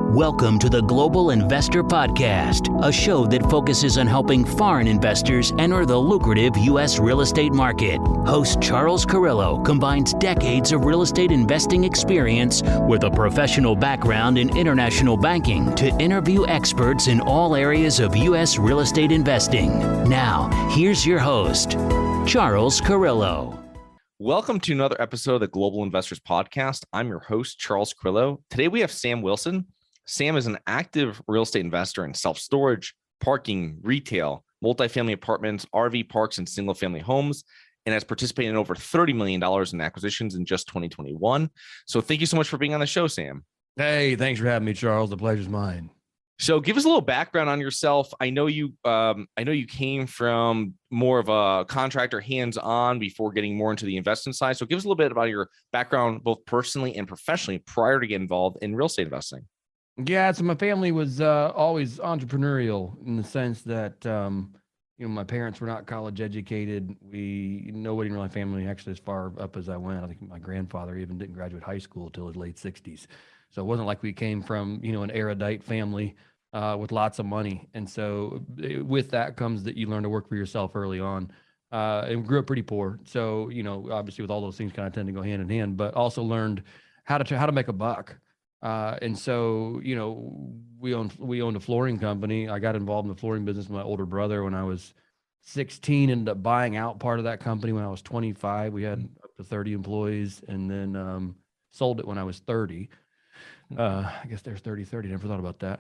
Welcome to the Global Investor Podcast, a show that focuses on helping foreign investors enter the lucrative U.S. real estate market. Host Charles Carillo combines decades of real estate investing experience with a professional background in international banking to interview experts in all areas of U.S. real estate investing. Now, here's your host, Charles Carillo. Welcome to another episode of the Global Investors Podcast. I'm your host, Charles Carillo. Today we have Sam Wilson. Sam is an active real estate investor in self-storage, parking, retail, multifamily apartments, RV parks, and single-family homes, and has participated in over $30 million in acquisitions in just 2021. So thank you so much for being on the show, Sam. Hey, thanks for having me, Charles. The pleasure's mine. So give us a little background on yourself. I know you came from more of a contractor, hands-on, before getting more into the investment side. So give us a little bit about your background, both personally and professionally, prior to getting involved in real estate investing. Yeah, so my family was always entrepreneurial in the sense that, my parents were not college educated. Nobody in my family, actually, as far up as I went, I think my grandfather even didn't graduate high school until his late 60s. So it wasn't like we came from, an erudite family with lots of money. And so with that comes that you learn to work for yourself early on. And grew up pretty poor. So, obviously with all those things kind of tend to go hand in hand, but also learned how to make a buck. And so, we owned a flooring company. I got involved in the flooring business with my older brother when I was 16, ended up buying out part of that company when I was 25. We had up to 30 employees, and then sold it when I was 30. I guess there's 30, never thought about that.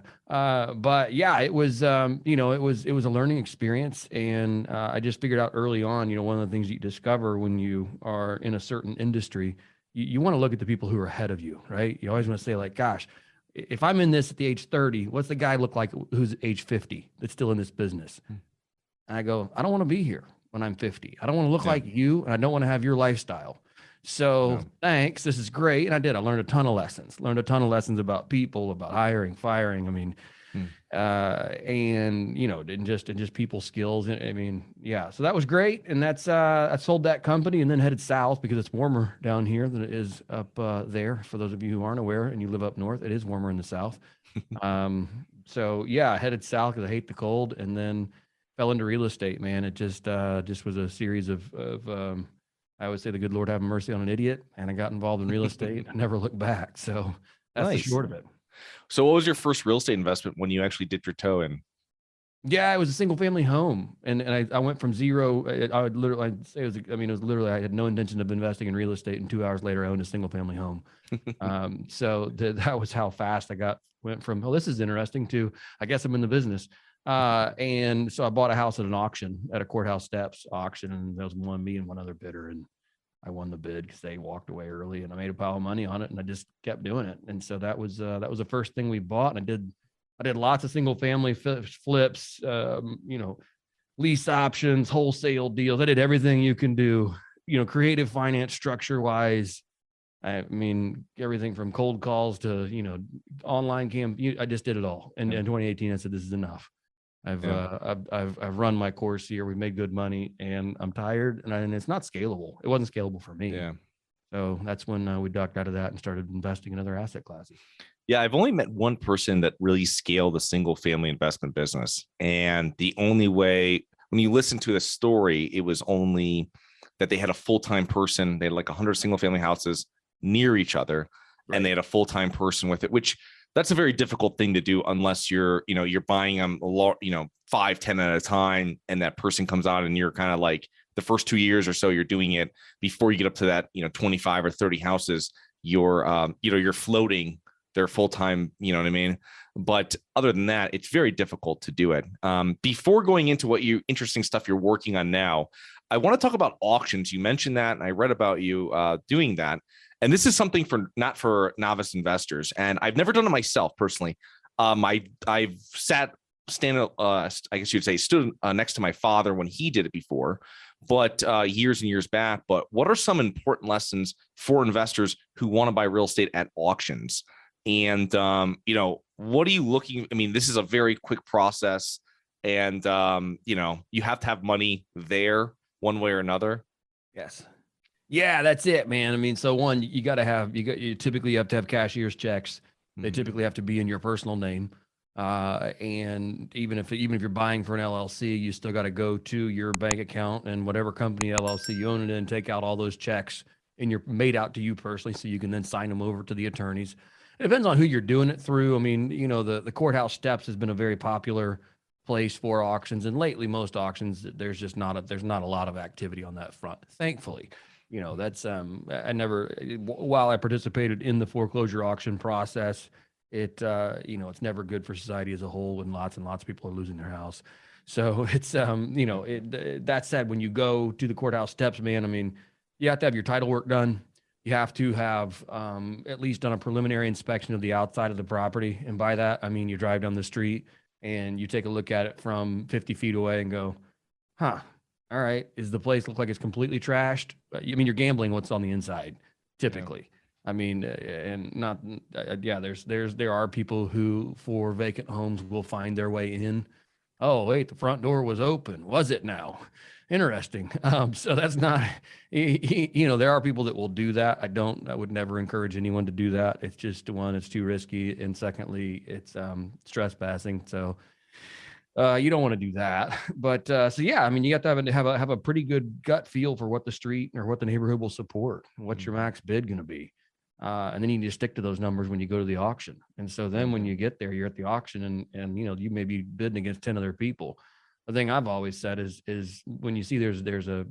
But yeah, it was, it was a learning experience. And I just figured out early on, one of the things you discover when you are in a certain industry, you want to look at the people who are ahead of you, right? You always want to say, like, gosh, if I'm in this at the age 30, what's the guy look like who's age 50 that's still in this business? And I go, I don't want to be here when I'm 50. I don't want to look like you, and I don't want to have your lifestyle. So thanks. This is great. And I did. I learned a ton of lessons about people, about hiring, firing. I mean, and just people skills. So that was great. And that's, I sold that company and then headed south because it's warmer down here than it is up there. For those of you who aren't aware and you live up north, it is warmer in the south. So yeah, I headed south because I hate the cold, and then fell into real estate, man. It just was a series of I would say the good Lord have mercy on an idiot. And I got involved in real estate. I never looked back. So that's Nice. the short of it. So what was your first real estate investment when you actually dipped your toe in? Yeah, it was a single family home. And I went from zero. I would literally, I'd say it was literally, I had no intention of investing in real estate. And 2 hours later, I owned a single family home. So that was how fast went from, oh, this is interesting, to, I guess I'm in the business. And so I bought a house at an auction, at a courthouse steps auction. And there was me and one other bidder. And I won the bid because they walked away early, and I made a pile of money on it, and I just kept doing it. And so that was the first thing we bought. And I did lots of single family flips, lease options, wholesale deals. I did everything you can do, creative finance structure wise. I mean, everything from cold calls to, online I just did it all. And in 2018, I said, this is enough. I've run my course here. We've made good money, and I'm tired, and it's not scalable. It wasn't scalable for me. Yeah. So that's when we ducked out of that and started investing in other asset classes. Yeah, I've only met one person that really scaled a single family investment business. And the only way, when you listen to the story, it was only that they had a full-time person. They had like 100 single family houses near each other, right. And they had a full-time person with it, which that's a very difficult thing to do unless you're buying them a lot, 5, 10 at a time. And that person comes out and you're kind of like the first 2 years or so you're doing it before you get up to that, 25 or 30 houses, you're floating their full-time, you know what I mean? But other than that, it's very difficult to do it. Before going into what interesting stuff you're working on now, I want to talk about auctions. You mentioned that, and I read about you doing that. And this is something not for novice investors. And I've never done it myself personally. I've stood next to my father when he did it before, but years and years back. But what are some important lessons for investors who want to buy real estate at auctions? And, what are you looking? I mean, this is a very quick process, and, you have to have money there one way or another. Yes. Yeah, that's it, man. I mean, so one, you typically have to have cashier's checks. They typically have to be in your personal name. And even if you're buying for an LLC, you still got to go to your bank account and whatever company LLC you own it in, take out all those checks and you're made out to you personally, so you can then sign them over to the attorneys. It depends on who you're doing it through. I mean, the courthouse steps has been a very popular place for auctions, and lately most auctions there's not a lot of activity on that front, thankfully. That's I never, while I participated in the foreclosure auction process, it's never good for society as a whole when lots and lots of people are losing their house. So it's that said, when you go to the courthouse steps, man, I mean, you have to have your title work done. You have to have at least done a preliminary inspection of the outside of the property. And by that, I mean, you drive down the street and you take a look at it from 50 feet away and go, all right, does the place look like it's completely trashed? I mean, you're gambling what's on the inside, typically. Yeah. I mean, and not, there are people who for vacant homes will find their way in. Oh, wait, the front door was open. Was it now? Interesting. So that's not, there are people that will do that. I would never encourage anyone to do that. It's just, one, it's too risky. And secondly, it's trespassing. So you don't want to do that. But so yeah, I mean, you have to have a pretty good gut feel for what the street or what the neighborhood will support. What's your max bid going to be? And then you need to stick to those numbers when you go to the auction. And so then when you get there, you're at the auction and you may be bidding against 10 other people. The thing I've always said is when you see there's a,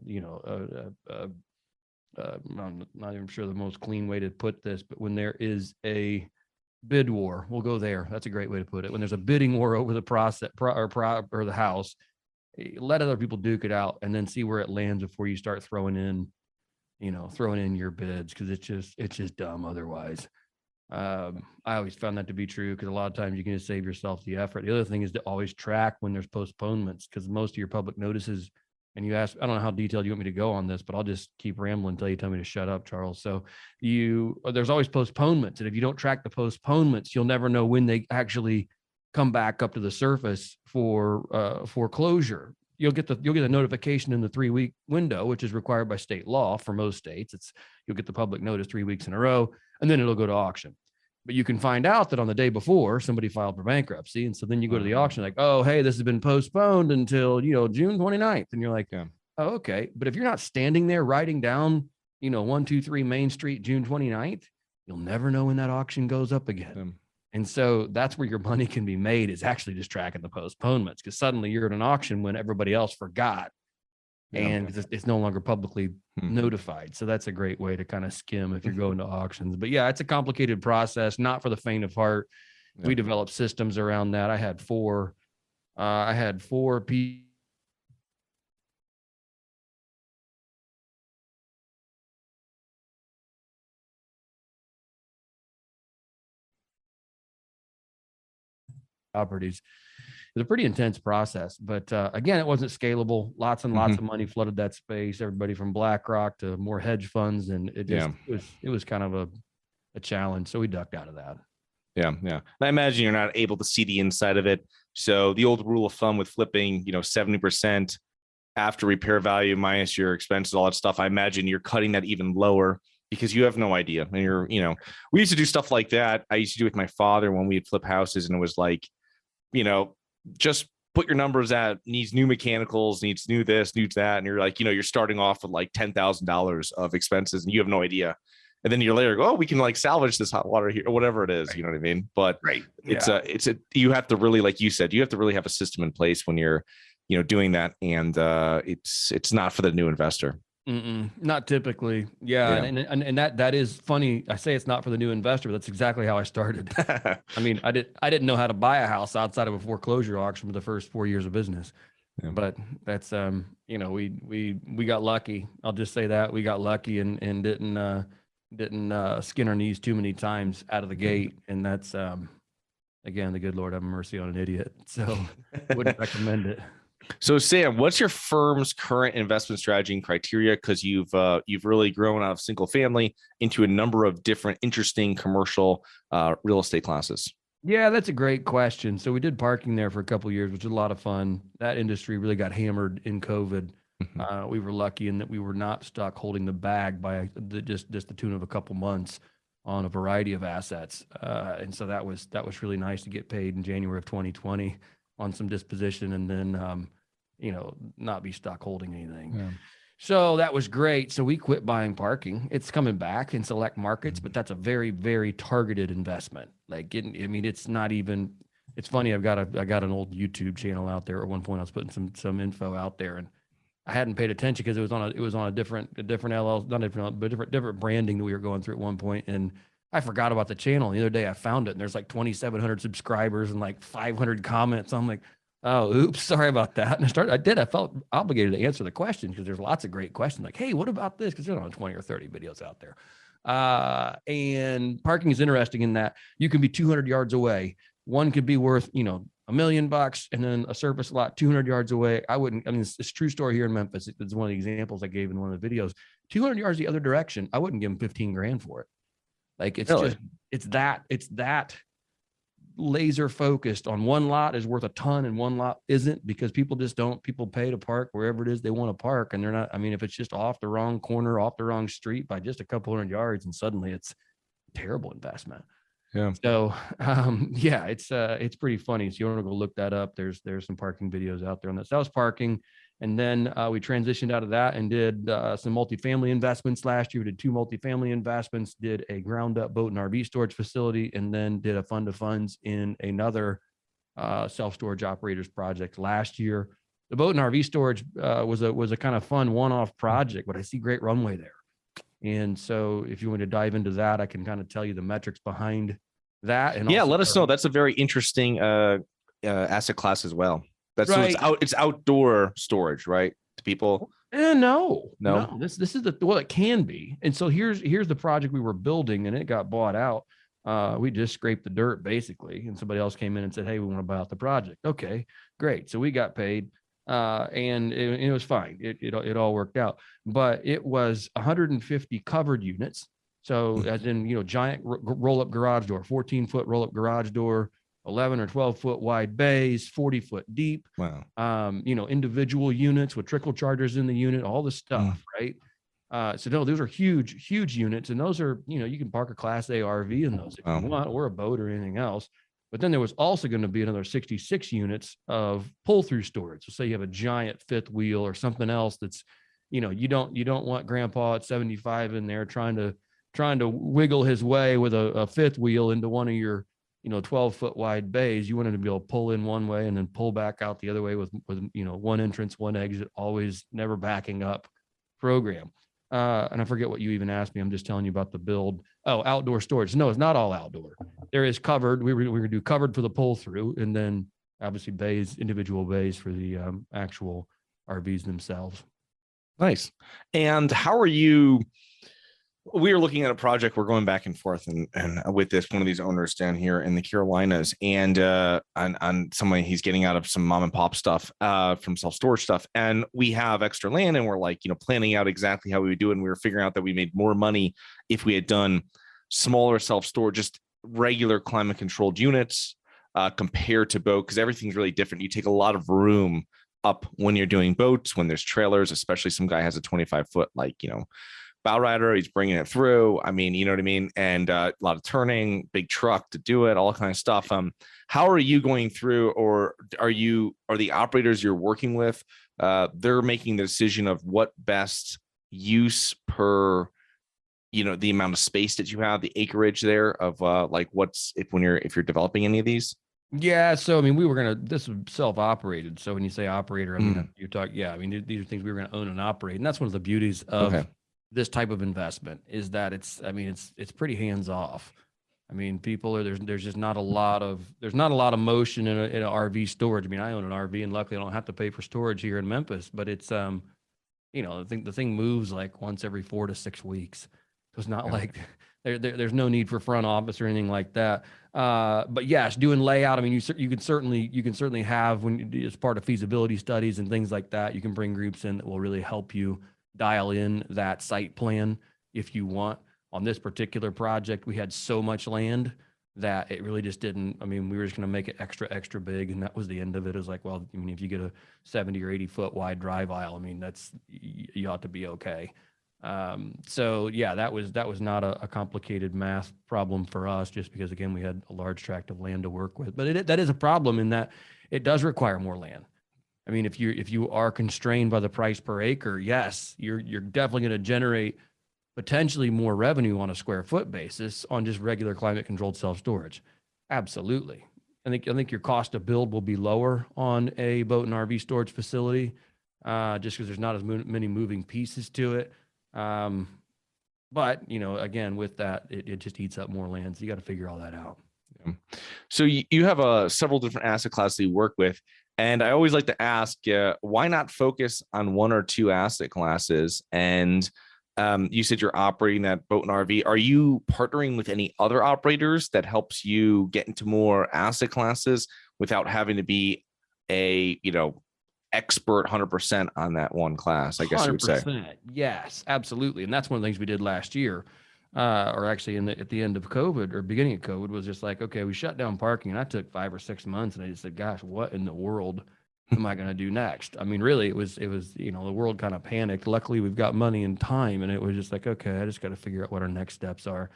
I'm not even sure the most clean way to put this, but when there is a bid war, we'll go there. That's a great way to put it. When there's a bidding war over the process or the house, let other people duke it out and then see where it lands before you start throwing in your bids. Cause it's just dumb otherwise. I always found that to be true because a lot of times you can just save yourself the effort. The other thing is to always track when there's postponements, because most of your public notices, and you ask, I don't know how detailed you want me to go on this, but I'll just keep rambling until you tell me to shut up, Charles. So there's always postponements. And if you don't track the postponements, you'll never know when they actually come back up to the surface for foreclosure. You'll get a notification in the 3-week window, which is required by state law for most states. You'll get the public notice 3 weeks in a row, and then it'll go to auction. But you can find out that on the day before somebody filed for bankruptcy. And so then you go to the auction like, oh, hey, this has been postponed until, June 29th. And you're like, oh, okay. But if you're not standing there writing down, 123 Main Street, June 29th, you'll never know when that auction goes up again. And so that's where your money can be made, is actually just tracking the postponements, because suddenly you're at an auction when everybody else forgot. And it's no longer publicly notified. So that's a great way to kind of skim if you're going to auctions. But yeah, it's a complicated process, not for the faint of heart. We developed systems around that. I had four people. Properties. It was a pretty intense process, but again, it wasn't scalable. Lots and lots of money flooded that space. Everybody from BlackRock to more hedge funds, and it was kind of a challenge. So we ducked out of that. Yeah. I imagine you're not able to see the inside of it. So the old rule of thumb with flipping, 70% after repair value minus your expenses, all that stuff. I imagine you're cutting that even lower because you have no idea. And we used to do stuff like that. I used to do with my father when we'd flip houses, and it was like, just put your numbers at needs new mechanicals, needs new this, needs that. And you're like, you're starting off with like $10,000 of expenses and you have no idea. And then you're later go, oh, we can like salvage this hot water here or whatever it is. Right. You know what I mean? But you have to really, like you said, you have to really have a system in place when you're, doing that. And it's not for the new investor. Not typically. Yeah. And that is funny. I say it's not for the new investor, but that's exactly how I started. I mean, I didn't know how to buy a house outside of a foreclosure auction for the first 4 years of business. Yeah. But that's, we got lucky. I'll just say that we got lucky and didn't skin our knees too many times out of the gate. And that's, again, the good Lord have mercy on an idiot. So wouldn't recommend it. So Sam, what's your firm's current investment strategy and criteria? Because you've really grown out of single family into a number of different interesting commercial real estate classes. Yeah, that's a great question. So we did parking there for a couple of years, which was a lot of fun. That industry really got hammered in COVID. We were lucky in that we were not stuck holding the bag by just the tune of a couple months. on a variety of assets. And so that was really nice to get paid in January of 2020 on some disposition, and then, not be stuck holding anything. Yeah. So that was great. So we quit buying parking. It's coming back in select markets, but that's a very, very targeted investment. It's not even, it's funny. I got an old YouTube channel out there. At one point I was putting some info out there, and I hadn't paid attention because it was on a different LL, not different, but different branding that we were going through at one point. And I forgot about the channel. The other day I found it, and there's like 2,700 subscribers and like 500 comments. I'm like, oh, oops, sorry about that. And I felt obligated to answer the question because there's lots of great questions like, hey, what about this? Because there's only 20 or 30 videos out there. And parking is interesting in that you can be 200 yards away. One could be worth, $1 million, and then a surface lot 200 yards away. It's a true story here in Memphis. It's one of the examples I gave in one of the videos. 200 yards the other direction, I wouldn't give them 15 grand for it. Like it's Really? it's that laser focused on one lot is worth a ton and one lot isn't, because people pay to park wherever it is they want to park. And they're not, if it's just off the wrong corner, off the wrong street by just a couple hundred yards, and suddenly it's a terrible investment. Yeah. So, it's pretty funny. So you want to go look that up. There's some parking videos out there on that. So that was parking. And then we transitioned out of that and did some multifamily investments last year. We did 2 multifamily investments, did a ground up boat and RV storage facility, and then did a fund of funds in another self-storage operators project last year. The boat and RV storage was a kind of fun one-off project, but I see great runway there. And so if you want to dive into that, I can kind of tell you the metrics behind that. And let us know. That's a very interesting asset class as well. That's right. So it's outdoor storage, right? To people. No. This is it can be. And so here's the project we were building, and it got bought out. We just scraped the dirt basically, and somebody else came in and said, hey, we want to buy out the project. Okay, great. So we got paid. And it was fine. It all worked out, but it was 150 covered units. So as in, giant roll-up garage door, 14-foot roll-up garage door, 11 or 12-foot wide bays, 40-foot deep. Wow. Individual units with trickle chargers in the unit, all the stuff, right? So no, those are huge units. And those are, you can park a Class A RV in those if you want, or a boat or anything else. But then there was also going to be another 66 units of pull-through storage. So say you have a giant fifth wheel or something else that's, you don't want grandpa at 75 in there trying to wiggle his way with a fifth wheel into one of your, 12-foot wide bays. You want him to be able to pull in one way and then pull back out the other way with one entrance, one exit, always never backing up program. And I forget what you even asked me. I'm just telling you about the build. Oh, outdoor storage. No, it's not all outdoor. There is covered. We're going to do covered for the pull through, and then obviously bays, individual bays for the actual RVs themselves. Nice. And how are you? We are looking at a project. We're going back and forth and with one of these owners down here in the Carolinas, and on somebody, he's getting out of some mom and pop stuff from self-storage stuff. And we have extra land, and we're like, planning out exactly how we would do it. And we were figuring out that we made more money if we had done smaller self-storage, just regular climate controlled units compared to boat, because everything's really different. You take a lot of room up when you're doing boats, when there's trailers, especially some guy has a 25-foot, bow rider, he's bringing it through. You know what I mean? And a lot of turning, big truck to do it, all kind of stuff. How are you going through, or are the operators you're working with, they're making the decision of what best use per, the amount of space that you have, the acreage there of if you're developing any of these? Yeah. So, this is self-operated. So when you say operator, you talk, these are things we were going to own and operate. And that's one of the beauties of this type of investment, is that it's pretty hands off. People are, there's just not a lot of motion in an RV storage. I own an RV, and luckily I don't have to pay for storage here in Memphis, but it's, the thing moves like once every 4 to 6 weeks. So it's not like there's no need for front office or anything like that. But yes, doing layout. You can certainly have, when as part of feasibility studies and things like that, you can bring groups in that will really help you dial in that site plan if you want. On this particular project, we had so much land that it really just didn't, we were just going to make it extra big, and that was the end of it. It was like, well, if you get a 70 or 80 foot wide drive aisle, you ought to be okay. So yeah, that was not a complicated math problem for us, just because again, we had a large tract of land to work with, but that is a problem in that it does require more land. I mean, if you are constrained by the price per acre, yes, you're definitely going to generate potentially more revenue on a square foot basis on just regular climate controlled self-storage. Absolutely. I think your cost to build will be lower on a boat and RV storage facility, just because there's not as many moving pieces to it. But again, with that, it just eats up more land. So you got to figure all that out. Yeah. So you have several different asset classes you work with. And I always like to ask, why not focus on one or two asset classes? And you said you're operating that boat and RV. Are you partnering with any other operators that helps you get into more asset classes without having to be a, expert 100% on that one class, I guess you would say? 100%. Yes, absolutely. And that's one of the things we did last year, or actually at the end of COVID or beginning of COVID, was just like, okay, we shut down parking, and I took 5 or 6 months, and I just said, gosh, what in the world am I going to do next? I mean, really, it was, the world kind of panicked. Luckily, we've got money and time, and it was just like, okay, I just got to figure out what our next steps are.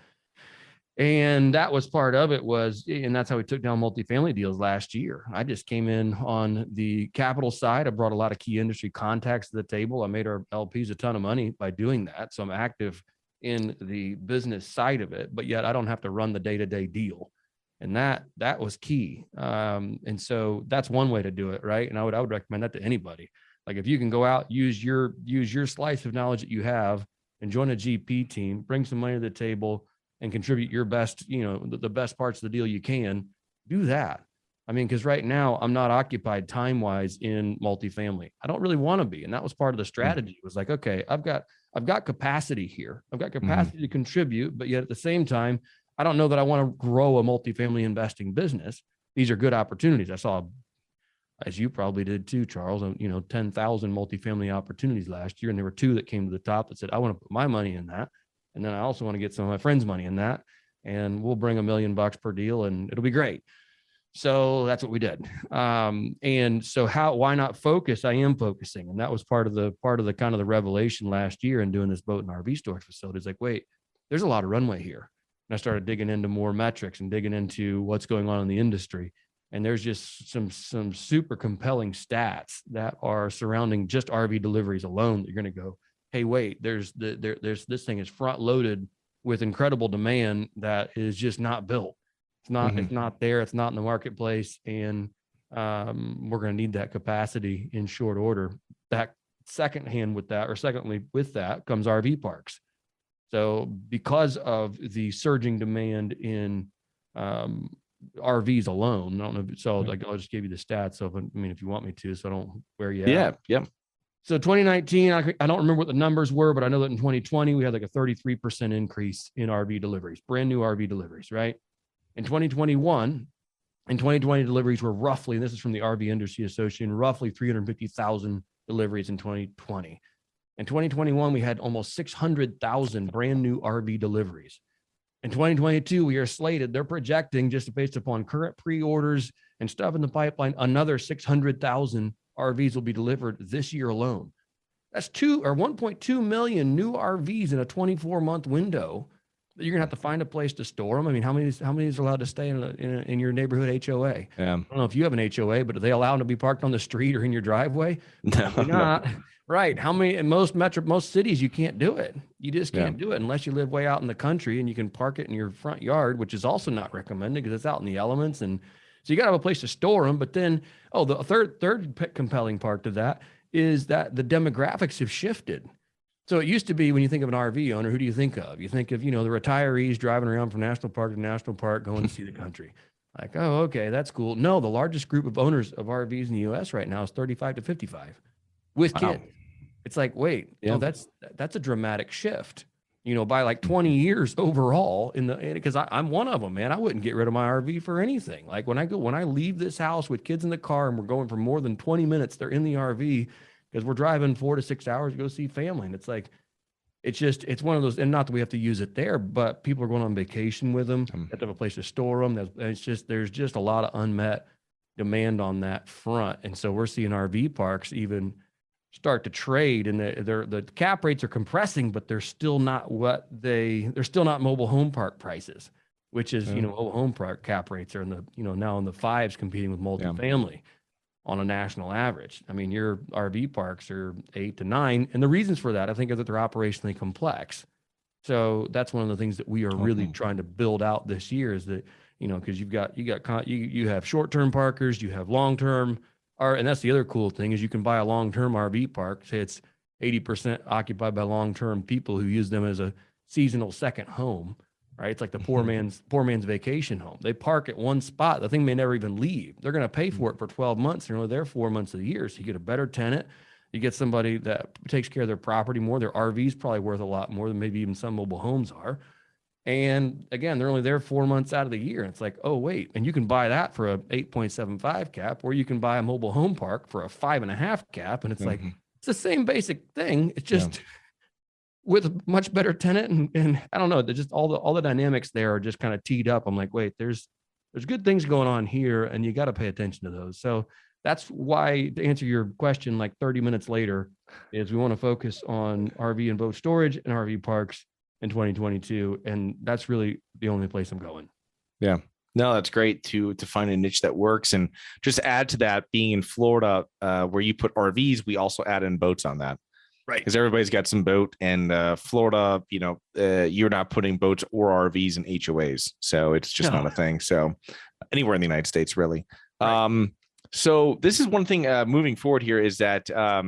And that was part of it and that's how we took down multifamily deals last year. I just came in on the capital side. I brought a lot of key industry contacts to the table. I made our LPs a ton of money by doing that. So I'm active in the business side of it, but yet I don't have to run the day-to-day deal. And that was key. And so that's one way to do it. Right. And I would recommend that to anybody. Like, if you can go out, use your slice of knowledge that you have and join a GP team, bring some money to the table, and contribute your best, the best parts of the deal you can, do that. I mean, because right now I'm not occupied time-wise in multifamily. I don't really want to be. And that was part of the strategy. It was like, okay, I've got capacity here. I've got capacity to contribute, but yet at the same time, I don't know that I want to grow a multifamily investing business. These are good opportunities. I saw, as you probably did too, Charles, 10,000 multifamily opportunities last year. And there were 2 that came to the top that said, I want to put my money in that. And then I also want to get some of my friends' money in that, and we'll bring $1 million per deal, and it'll be great. So that's what we did. And so why not focus? I am focusing. And that was part of the kind of the revelation last year in doing this boat and RV storage facility. It's like, wait, there's a lot of runway here. And I started digging into more metrics and digging into what's going on in the industry. And there's just some super compelling stats that are surrounding just RV deliveries alone that you're going to go, hey, wait, there's this thing is front loaded with incredible demand that is just not built. It's not there. It's not in the marketplace. And we're going to need that capacity in short order. That secondly with that comes RV parks. So because of the surging demand in RVs alone, I don't know. So like, I'll just give you the stats of, if you want me to, so I don't wear you out. Yeah. So 2019, I don't remember what the numbers were, but I know that in 2020, we had like a 33% increase in RV deliveries, brand new RV deliveries, right? In 2020 deliveries were roughly, and this is from the RV Industry Association, roughly 350,000 deliveries in 2020. In 2021, we had almost 600,000 brand new RV deliveries. In 2022, we are slated, they're projecting, just based upon current pre-orders and stuff in the pipeline, another 600,000 RVs will be delivered this year alone. That's 1.2 million new RVs in a 24-month window. You're gonna have to find a place to store them. I mean, how many is allowed to stay in your neighborhood HOA? Yeah. I don't know if you have an HOA, but do they allow them to be parked on the street or in your driveway? No, not. Right. How many in most cities you can't do it. You just can't do it unless you live way out in the country and you can park it in your front yard, which is also not recommended because it's out in the elements. And so you got to have a place to store them. But then, the third compelling part to that is that the demographics have shifted. So it used to be, when you think of an RV owner, who do you think of? You think of, the retirees driving around from national park to national park, going to see the country. Like, oh, okay, that's cool. No, the largest group of owners of RVs in the U.S. right now is 35 to 55 with kids. It's like, wait, that's a dramatic shift. By like 20 years overall because I'm one of them, man. I wouldn't get rid of my RV for anything. Like when I leave this house with kids in the car and we're going for more than 20 minutes, they're in the RV because we're driving 4 to 6 hours to go see family. And it's like, it's one of those, and not that we have to use it there, but people are going on vacation with them. They have to have a place to store them. There's just a lot of unmet demand on that front. And so we're seeing RV parks even start to trade, and the cap rates are compressing, but they're still not they're still not mobile home park prices, which is, mobile home park cap rates are in the, now in the fives competing with multifamily on a national average. I mean, your RV parks are 8 to 9. And the reasons for that, I think, is that they're operationally complex. So that's one of the things that we are really trying to build out this year is that, because you have short-term parkers, you have long-term, and that's the other cool thing is you can buy a long-term RV park. Say it's 80% occupied by long-term people who use them as a seasonal second home, right? It's like the poor man's vacation home. They park at one spot. The thing may never even leave. They're going to pay for it for 12 months. They're only there 4 months of the year. So you get a better tenant. You get somebody that takes care of their property more. Their RV is probably worth a lot more than maybe even some mobile homes are. And again, they're only there 4 months out of the year. And it's like, oh, wait. And you can buy that for a 8.75 cap, or you can buy a mobile home park for a 5.5 cap. And it's like, it's the same basic thing. It's just with a much better tenant. And I don't know, they're just all the dynamics there are just kind of teed up. I'm like, wait, there's good things going on here, and you got to pay attention to those. So that's why, to answer your question, like 30 minutes later, is we want to focus on RV and boat storage and RV parks in 2022. And that's really the only place I'm going. Yeah. No, that's great to find a niche that works. And just add to that, being in Florida, where you put RVs, we also add in boats on that. Right. Because everybody's got some boat, and Florida, you're not putting boats or RVs in HOAs. So it's just not a thing. So anywhere in the United States, really. Right. So this is one thing moving forward here is that I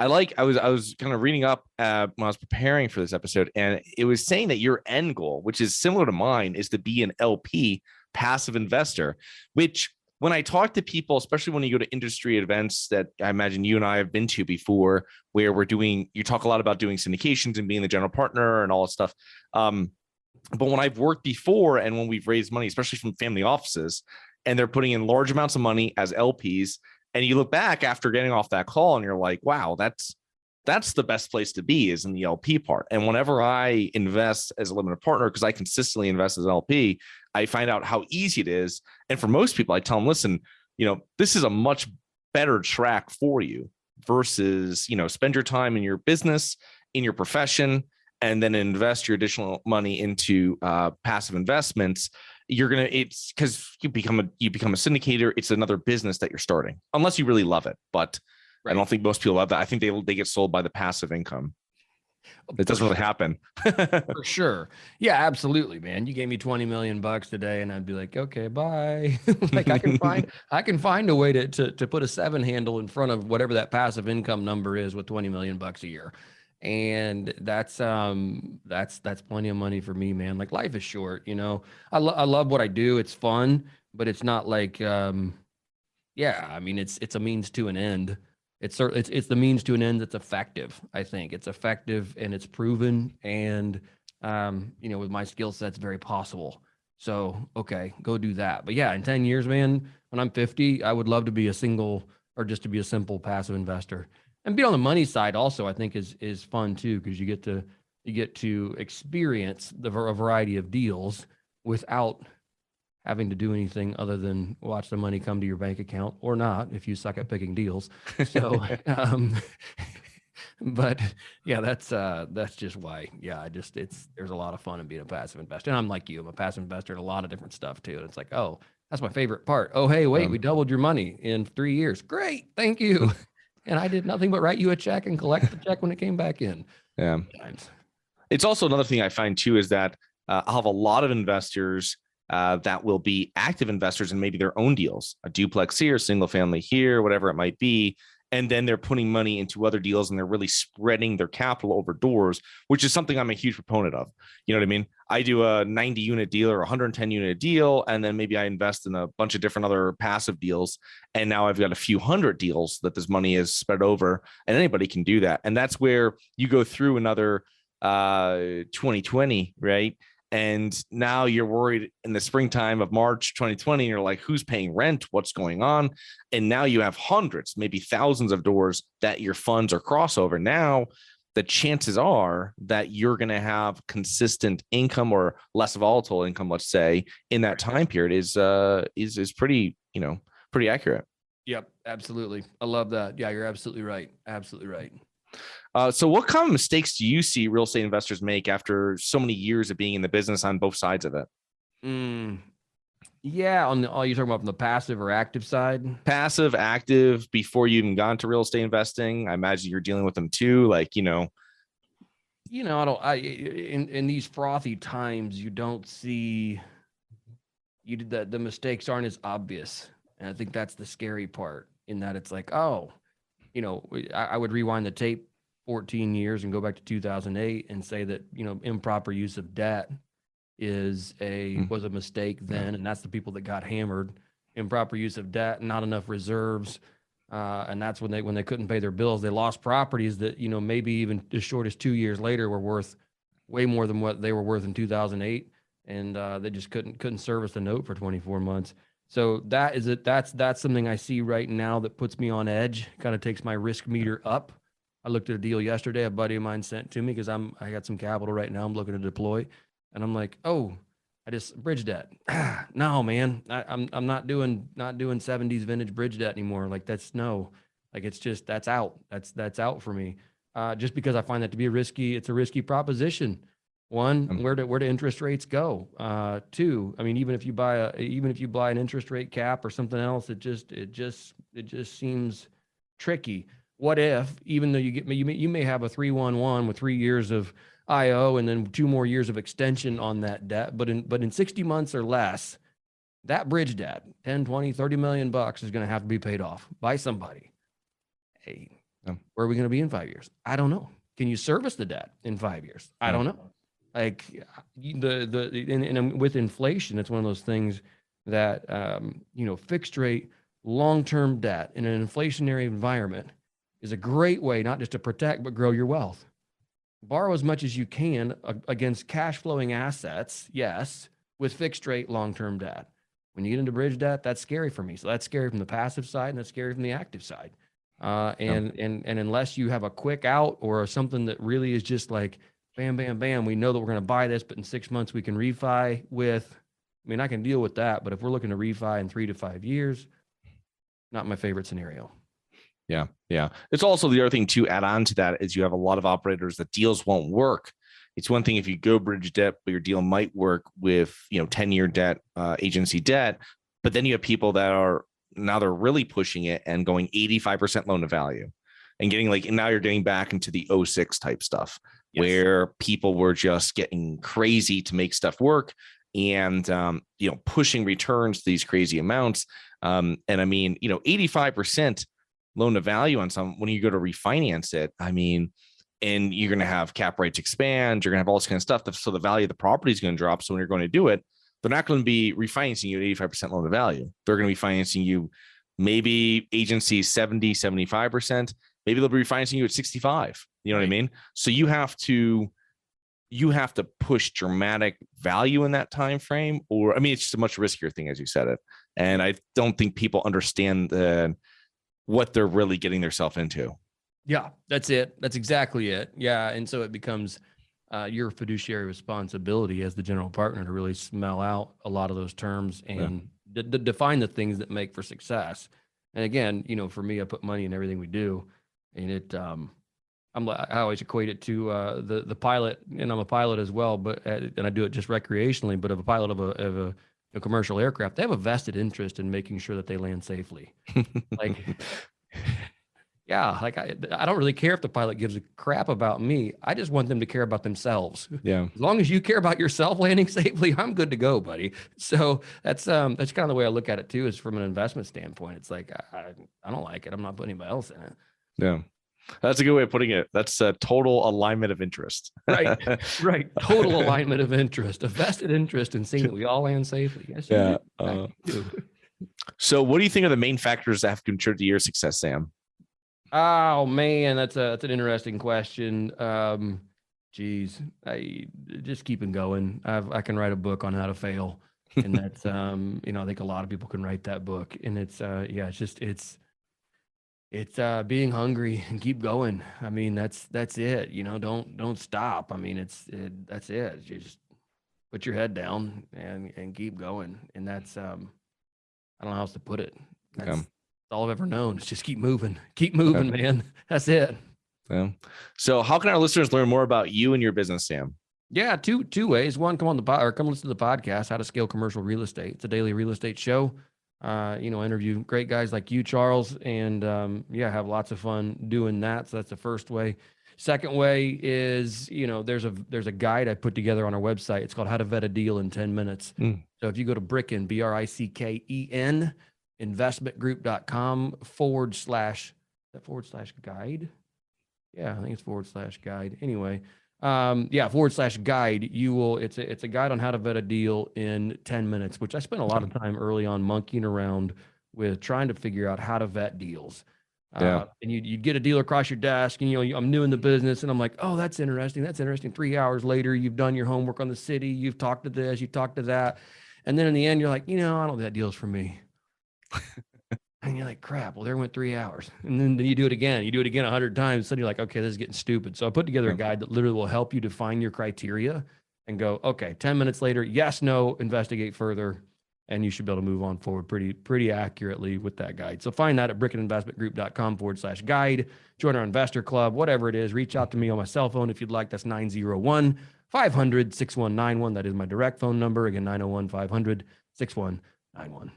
was kind of reading up when I was preparing for this episode, and it was saying that your end goal, which is similar to mine, is to be an LP, passive investor, which when I talk to people, especially when you go to industry events that I imagine you and I have been to before, where you talk a lot about doing syndications and being the general partner and all that stuff. But when I've worked before and when we've raised money, especially from family offices, and they're putting in large amounts of money as LPs, and you look back after getting off that call and you're like, wow, that's the best place to be, is in the LP part. And whenever I invest as a limited partner, because I consistently invest as an LP, I find out how easy it is. And for most people, I tell them, listen, this is a much better track for you versus, spend your time in your business, in your profession, and then invest your additional money into passive investments. It's because you become a syndicator. It's another business that you're starting, unless you really love it. But I don't think most people love that. I think they get sold by the passive income. It doesn't really happen. For sure. Yeah, absolutely, man. You gave me 20 million bucks today, and I'd be like, okay, bye. Like I can find a way to put a 7 handle in front of whatever that passive income number is with 20 million bucks a year. And that's plenty of money for me, man. Like, life is short, I love what I do. It's fun, but it's not like, I mean, it's a means to an end. It's the means to an end that's effective. I think it's effective and it's proven. And, with my skill set, it's very possible. So, okay, go do that. But yeah, in 10 years, man, when I'm 50, I would love to be a simple passive investor. And being on the money side also, I think is fun too, because you get to experience a variety of deals without having to do anything other than watch the money come to your bank account, or not if you suck at picking deals. So, but yeah, that's just why. Yeah, there's a lot of fun in being a passive investor. And I'm like you, I'm a passive investor in a lot of different stuff too. And it's like, oh, that's my favorite part. Oh, hey, wait, we doubled your money in 3 years. Great, thank you. And I did nothing but write you a check and collect the check when it came back in. Yeah. It's also another thing I find too, is that I'll have a lot of investors that will be active investors in maybe their own deals, a duplex here, single family here, whatever it might be. And then they're putting money into other deals, and they're really spreading their capital over doors, which is something I'm a huge proponent of. You know what I mean? I do a 90 unit deal or 110 unit deal, and then maybe I invest in a bunch of different other passive deals. And now I've got a few hundred deals that this money is spread over, and anybody can do that. And that's where you go through another 2020, right? And now you're worried in the springtime of March 2020, you're like, who's paying rent? What's going on? And now you have hundreds, maybe thousands of doors that your funds are crossover. Now, the chances are that you're going to have consistent income or less volatile income, let's say, in that time period is pretty, pretty accurate. Yep, absolutely. I love that. Yeah, you're absolutely right. Absolutely right. So what common mistakes do you see real estate investors make after so many years of being in the business on both sides of it? Yeah, on the you're talking about from the passive or active side? Passive, active, before you even got into real estate investing. I imagine you're dealing with them too. Like, I don't. In these frothy times, you don't see the mistakes aren't as obvious, and I think that's the scary part. In that it's like, oh, I would rewind the tape 14 years and go back to 2008 and say that improper use of debt was a mistake then, and that's the people that got hammered. Improper use of debt, not enough reserves, and that's when they couldn't pay their bills. They lost properties that maybe even as short as 2 years later were worth way more than what they were worth in 2008, and they just couldn't service the note for 24 months. So that is it. That's something I see right now that puts me on edge. Kind of takes my risk meter up. I looked at a deal yesterday. A buddy of mine sent to me because I got some capital right now. I'm looking to deploy. And I'm like, oh, I just bridge debt. No, man, I'm not doing 70s vintage bridge debt anymore. Like that's that's out. That's out for me. Just because I find that to be it's a risky proposition. One, where do interest rates go? Two, I mean, even if you buy an interest rate cap or something else, it just seems tricky. What if, even though you may have a 3-1-1 with 3 years of IO and then 2 more years of extension on that debt, but in 60 months or less, that bridge debt, 10, 20, 30 million bucks is going to have to be paid off by somebody. Hey, where are we going to be in 5 years? I don't know. Can you service the debt in 5 years? I don't know. Like with inflation, it's one of those things that fixed rate long-term debt in an inflationary environment is a great way not just to protect but grow your wealth. Borrow as much as you can against cash flowing assets, yes, with fixed rate long-term debt. When you get into bridge debt, that's scary for me. So that's scary from the passive side and that's scary from the active side. And unless you have a quick out or something that really is just like, bam, bam, bam, we know that we're going to buy this, but in 6 months we can refi with, I mean, I can deal with that. But if we're looking to refi in 3 to 5 years, not my favorite scenario. Yeah. Yeah. It's also the other thing to add on to that is you have a lot of operators that deals won't work. It's one thing if you go bridge debt, but your deal might work with, 10-year debt, agency debt, but then you have people that are now they're really pushing it and going 85% loan to value and getting now you're getting back into the 06 type stuff. Yes. Where people were just getting crazy to make stuff work and, pushing returns to these crazy amounts. And I mean, 85% loan to value on when you go to refinance it, I mean, and you're going to have cap rates expand, you're going to have all this kind of stuff. So the value of the property is going to drop. So when you're going to do it, they're not going to be refinancing you at 85% loan to value. They're going to be financing you maybe agency 70, 75%. Maybe they'll be refinancing you at 65. You know what I mean? So you have to push dramatic value in that time frame, or I mean, it's just a much riskier thing, as you said it. And I don't think people understand what they're really getting themselves into. Yeah, that's it. That's exactly it. Yeah. And so it becomes your fiduciary responsibility as the general partner to really smell out a lot of those terms and define the things that make for success. And again, for me, I put money in everything we do, and I always equate it to the pilot, and I'm a pilot as well, and I do it just recreationally. But of a pilot of a commercial aircraft, they have a vested interest in making sure that they land safely. I don't really care if the pilot gives a crap about me. I just want them to care about themselves. Yeah. As long as you care about yourself landing safely, I'm good to go, buddy. So that's kind of the way I look at it too, is from an investment standpoint. It's like, I don't like it. I'm not putting anybody else in it. Yeah. That's a good way of putting it. That's a total alignment of interest. Right. Total alignment of interest, a vested interest in seeing that we all land safely. Yes, you do. So what do you think are the main factors that have contributed to your success, Sam? Oh man, that's an interesting question. Geez, I just keeping going. I can write a book on how to fail, and that's I think a lot of people can write that book. And it's it's being hungry and keep going. I mean, that's it. Don't stop. I mean, that's it. You just put your head down and keep going. And that's I don't know how else to put it. all I've ever known. It's just keep moving, man. That's it. Yeah. So how can our listeners learn more about you and your business, Sam? Yeah, two ways. One, come listen to the podcast, How to Scale Commercial Real Estate. It's a daily real estate show. Interview great guys like you, Charles, and have lots of fun doing that. So that's the first way. Second way is, there's a guide I put together on our website. It's called How to Vet a Deal in 10 Minutes. So if you go to Bricken, BRICKEN, investmentgroup.com / guide. Yeah, I think it's / guide. Anyway, / guide. It's a guide on how to vet a deal in 10 minutes, which I spent a lot of time early on monkeying around with trying to figure out how to vet deals. And you'd get a deal across your desk and, I'm new in the business and I'm like, oh, that's interesting. 3 hours later, you've done your homework on the city. You've talked to this, you've talked to that. And then in the end, you're like, I don't think that deal's for me. And you're like, crap, well, there went 3 hours. And then you do it again. You do it again 100 times. Suddenly you're like, okay, this is getting stupid. So I put together a guide that literally will help you define your criteria and go, okay, 10 minutes later, yes, no, investigate further. And you should be able to move on forward pretty accurately with that guide. So find that at brickeninvestmentgroup.com / guide. Join our investor club, whatever it is. Reach out to me on my cell phone if you'd like. That's 901-500-6191. That is my direct phone number. Again, 901-500-6191.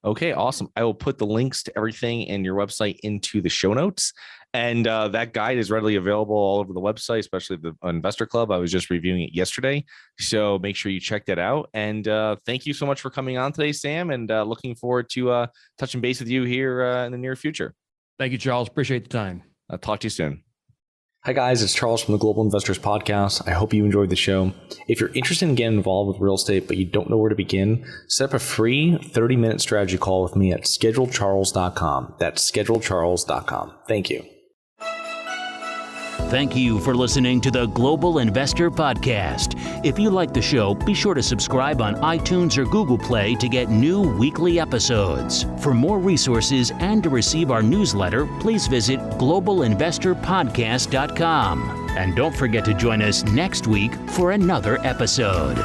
Okay, awesome. I will put the links to everything in your website into the show notes. And that guide is readily available all over the website, especially the Investor Club. I was just reviewing it yesterday. So make sure you check that out. And thank you so much for coming on today, Sam. And looking forward to touching base with you here in the near future. Thank you, Charles. Appreciate the time. I'll talk to you soon. Hi guys, it's Charles from the Global Investors Podcast. I hope you enjoyed the show. If you're interested in getting involved with real estate, but you don't know where to begin, set up a free 30-minute strategy call with me at schedulecharles.com. That's schedulecharles.com. Thank you. Thank you for listening to the Global Investor Podcast. If you like the show, be sure to subscribe on iTunes or Google Play to get new weekly episodes. For more resources and to receive our newsletter, please visit globalinvestorpodcast.com. And don't forget to join us next week for another episode.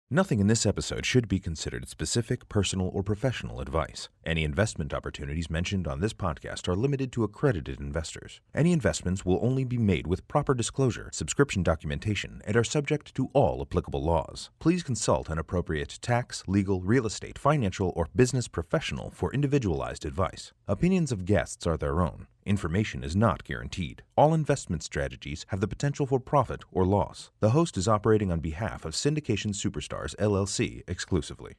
Nothing in this episode should be considered specific, personal, or professional advice. Any investment opportunities mentioned on this podcast are limited to accredited investors. Any investments will only be made with proper disclosure, subscription documentation, and are subject to all applicable laws. Please consult an appropriate tax, legal, real estate, financial, or business professional for individualized advice. Opinions of guests are their own. Information is not guaranteed. All investment strategies have the potential for profit or loss. The host is operating on behalf of Syndication Superstars, LLC exclusively.